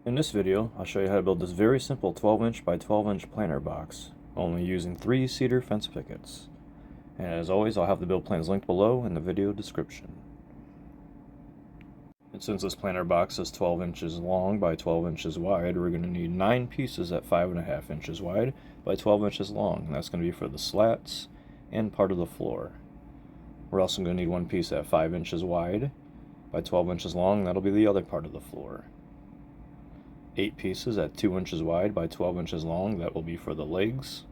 In this video, I'll show you how to build this very simple 12-inch by 12-inch planter box, only using 3 cedar fence pickets. And as always, I'll have the build plans linked below in the video description. And since this planter box is 12 inches long by 12 inches wide, we're going to need 9 pieces at 5.5 inches wide by 12 inches long. And that's going to be for the slats and part of the floor. We're also going to need 1 piece at 5 inches wide by 12 inches long, and that'll be the other part of the floor. 8 pieces at 2 inches wide by 12 inches long, that will be for the legs.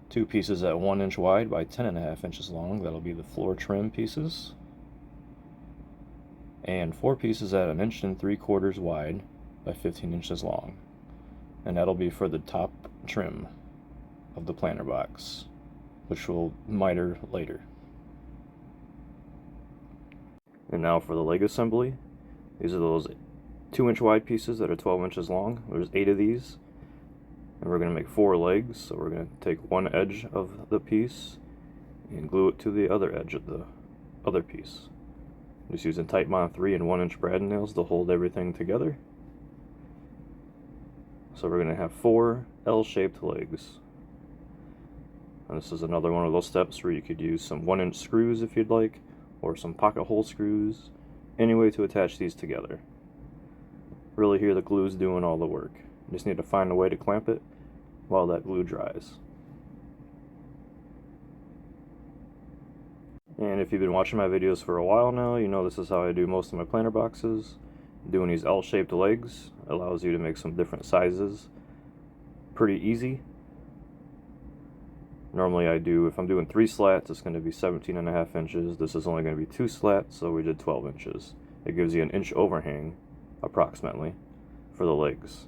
2 pieces at 1 inch wide by 10.5 inches long, that'll be the floor trim pieces. And 4 pieces at 1 3/4 inches wide by 15 inches long, and that'll be for the top trim of the planter box, which we'll miter later. And now for the leg assembly. These are those 2-inch wide pieces that are 12 inches long. There's 8 of these, and we're going to make 4 legs. So we're going to take one edge of the piece and glue it to the other edge of the other piece. Just using Titebond 3 and 1-inch brad nails to hold everything together. So we're going to have 4 L-shaped legs. And this is another one of those steps where you could use some 1-inch screws if you'd like, or some pocket hole screws, any way to attach these together. Really here the glue's doing all the work. You just need to find a way to clamp it while that glue dries. And if you've been watching my videos for a while now, you know this is how I do most of my planter boxes. Doing these L-shaped legs allows you to make some different sizes pretty easy. Normally if I'm doing 3 slats, it's going to be 17.5 inches. This is only going to be 2 slats, so we did 12 inches. It gives you an inch overhang, approximately, for the legs.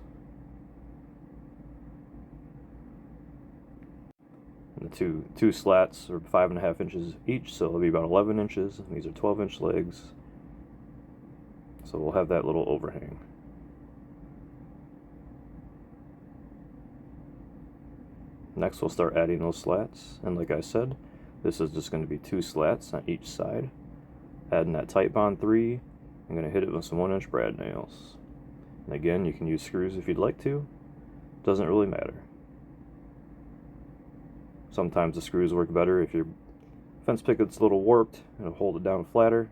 And the two slats are 5.5 inches each, so it'll be about 11 inches. And these are 12-inch legs, so we'll have that little overhang. Next, we'll start adding those slats, and like I said, this is just going to be 2 slats on each side. Adding that Titebond 3, I'm going to hit it with some 1-inch brad nails. And again, you can use screws if you'd like to. Doesn't really matter. Sometimes the screws work better if your fence picket's a little warped, it'll hold it down flatter.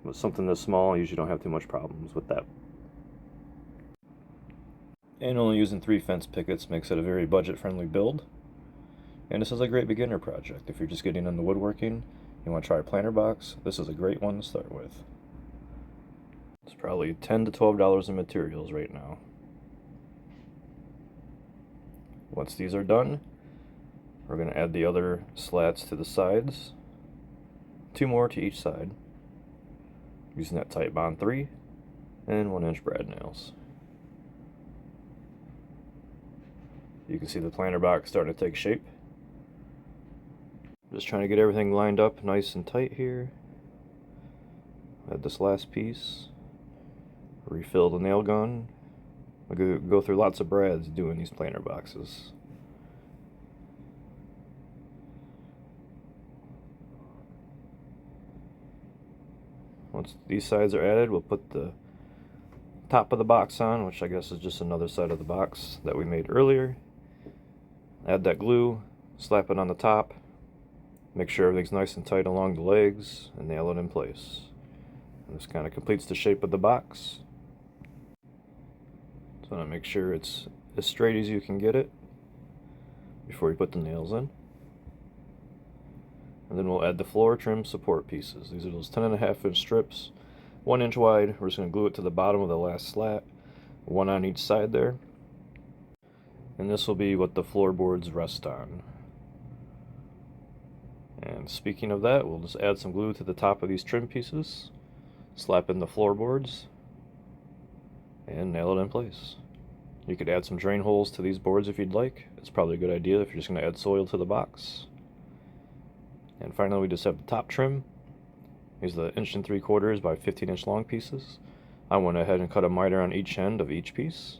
With something this small, you usually don't have too much problems with that. And only using 3 fence pickets makes it a very budget-friendly build. And this is a great beginner project. If you're just getting into woodworking, you want to try a planter box, this is a great one to start with. It's probably $10 to $12 in materials right now. Once these are done, we're going to add the other slats to the sides. 2 more to each side, using that Titebond 3 and 1-inch brad nails. You can see the planter box starting to take shape. Just trying to get everything lined up nice and tight here. Add this last piece. Refill the nail gun. I go through lots of brads doing these planter boxes. Once these sides are added, we'll put the top of the box on, which I guess is just another side of the box that we made earlier. Add that glue, slap it on the top, make sure everything's nice and tight along the legs, and nail it in place. And this kind of completes the shape of the box. So I want to make sure it's as straight as you can get it before you put the nails in. And then we'll add the floor trim support pieces. These are those 10.5-inch strips, 1 inch wide. We're just going to glue it to the bottom of the last slat, 1 on each side there. And this will be what the floorboards rest on. And speaking of that, we'll just add some glue to the top of these trim pieces, slap in the floorboards, and nail it in place. You could add some drain holes to these boards if you'd like. It's probably a good idea if you're just going to add soil to the box. And finally, we just have the top trim. These are the 1 3/4 inches by 15-inch long pieces. I went ahead and cut a miter on each end of each piece.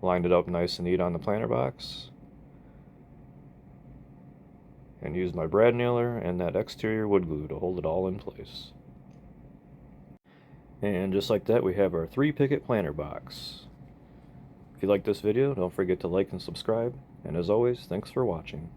Lined it up nice and neat on the planter box. And used my brad nailer and that exterior wood glue to hold it all in place. And just like that, we have our 3 picket planter box. If you like this video, don't forget to like and subscribe. And as always, thanks for watching.